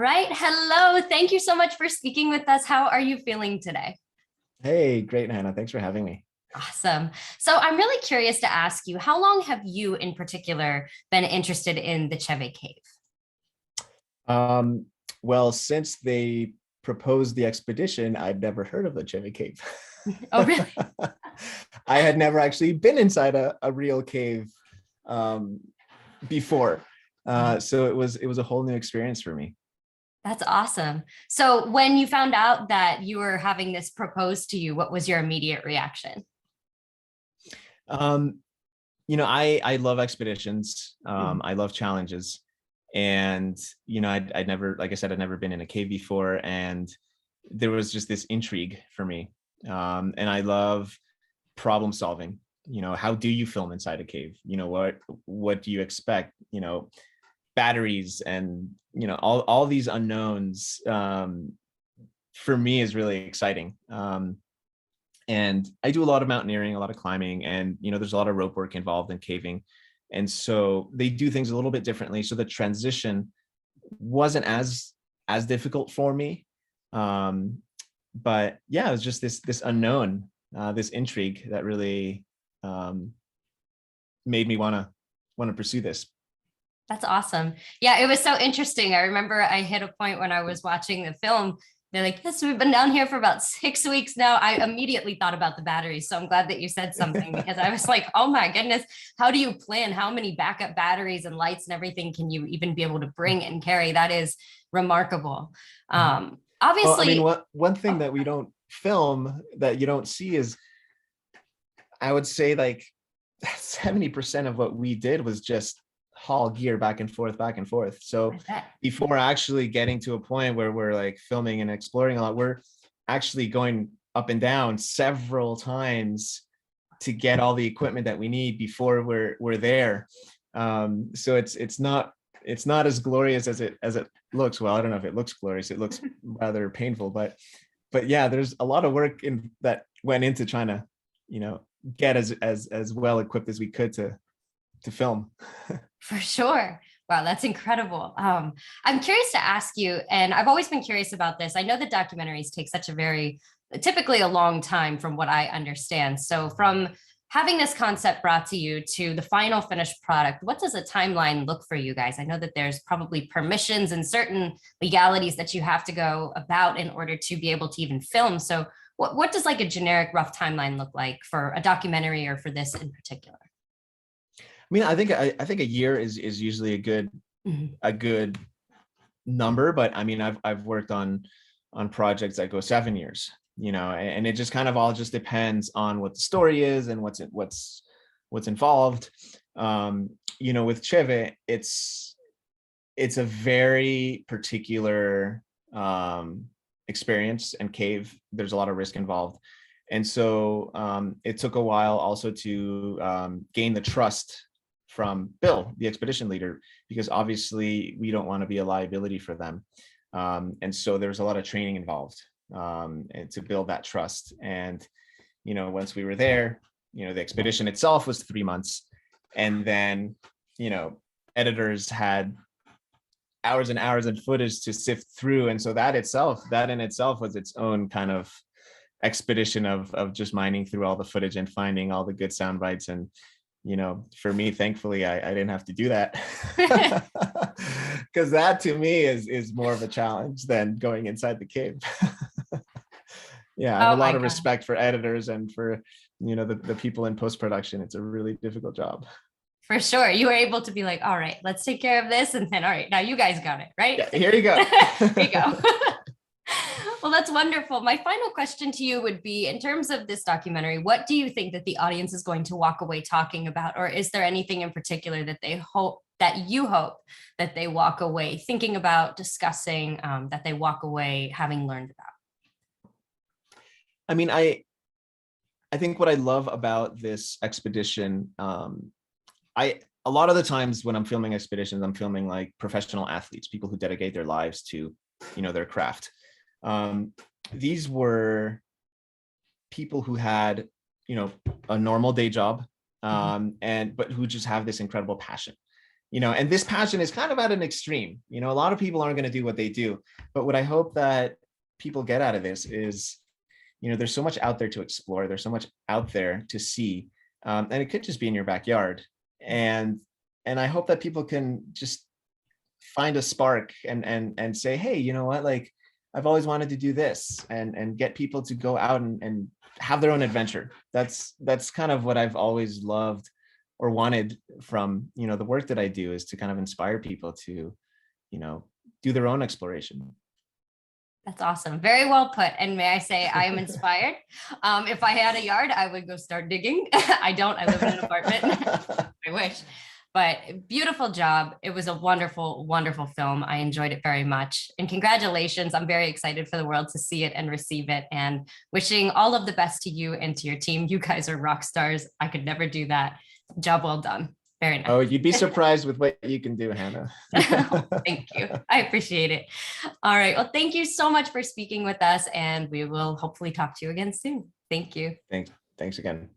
right. Hello. Thank you so much for speaking with us. How are you feeling today? Hey, great, Hannah. Thanks for having me. Awesome. So I'm really curious to ask you, how long have you in particular been interested in the Cheve Cave? Um, well, since they proposed the expedition, I'd never heard of the Cheve Cave. Oh, really? I had never actually been inside a real cave um, before. So it was a whole new experience for me. That's awesome. So when you found out that you were having this proposed to you, what was your immediate reaction? Um, I love expeditions. Mhm. I love challenges. And, I'd never, like I said, I'd never been in a cave before. And there was just this intrigue for me. And I love problem solving. How do you film inside a cave? What do you expect? Batteries and, all these unknowns, for me is really exciting. And I do a lot of mountaineering, a lot of climbing, and there's a lot of rope work involved in caving. And so they do things a little bit differently. So the transition wasn't as difficult for me. Um, but yeah, it was just this unknown, this intrigue that really um, made me wanna pursue this. That's awesome. Yeah, it was so interesting. I remember I hit a point when I was watching the film. They're like, yes, we've been down here for about 6 weeks now. I immediately thought about the batteries. So I'm glad that you said something because I was like, oh my goodness, how do you plan? How many backup batteries and lights and everything can you even be able to bring and carry? That is remarkable. Well, I mean, Obviously, one thing oh, that we don't film that you don't see is, I would say, like 70% of what we did was just haul gear back and forth, back and forth. So I bet. before actually getting to a point where we're like filming and exploring a lot, we're actually going up and down several times to get all the equipment that we need before we're there. So it's not as glorious as it looks. Well, I don't know if it looks glorious. It looks rather painful, but yeah, there's a lot of work in that went into trying to, you know, get as well equipped as we could to film. For sure. Wow, that's incredible. I'm curious to ask you, and I've always been curious about this. I know that documentaries take such a very, typically a long time from what I understand. So, from having this concept brought to you to the final finished product, what does a timeline look for you guys? I know that there's probably permissions and certain legalities that you have to go about in order to be able to even film. So, what does like a generic rough timeline look like for a documentary or for this in particular? I mean, I think a year is usually Mhm. a good number, but I mean, I've worked on projects that go 7 years, and it just kind of all just depends on what the story is and what's involved. Um, with Cheve, it's a very particular experience and cave. There's a lot of risk involved. And so it took a while also to gain the trust from Bill, the expedition leader, because obviously we don't want to be a liability for them. And so there's a lot of training involved, and to build that trust. And, once we were there, the expedition itself was 3 months. And then, you know, editors had hours and hours of footage to sift through. And so that in itself was its own kind of expedition of just mining through all the footage and finding all the good sound bites. And for me, thankfully, I didn't have to do that, because that to me is more of a challenge than going inside the cave. Yeah, I have a Oh lot my of God. respect for editors and for the people in post production. It's a really difficult job. For sure. You were able to be like, all right, let's take care of this. And then, all right, now you guys got it, right? Yeah, here you go. Here you go. Well, that's wonderful. My final question to you would be in terms of this documentary, what do you think that the audience is going to walk away talking about? Or is there anything in particular that they hope that you hope that they walk away thinking about, discussing, that they walk away having learned about? I mean, I think what I love about this expedition, I a lot of the times when I'm filming expeditions, I'm filming like professional athletes, people who dedicate their lives to, their craft. Um, these were people who had, a normal day job, Mhm. and but who just have this incredible passion. and this passion is kind of at an extreme. A lot of people aren't going to do what they do, but what I hope that people get out of this is, there's so much out there to explore. There's so much out there to see. And it could just be in your backyard. And I hope that people can just find a spark and say, hey, you know what, like, I've always wanted to do this, and get people to go out and have their own adventure. That's kind of what I've always loved or wanted from, the work that I do, is to kind of inspire people to, do their own exploration. That's awesome. Very well put. And may I say, I am inspired. If I had a yard, I would go start digging. I don't. I live in an apartment. I wish. But beautiful job. It was a wonderful, wonderful film. I enjoyed it very much. And congratulations. I'm very excited for the world to see it and receive it. And wishing all of the best to you and to your team. You guys are rock stars. I could never do that. Job well done. Very nice. Oh, you'd be surprised with what you can do, Hannah. Thank you. I appreciate it. All right. Well, thank you so much for speaking with us, and we will hopefully talk to you again soon. Thank you. Thanks again.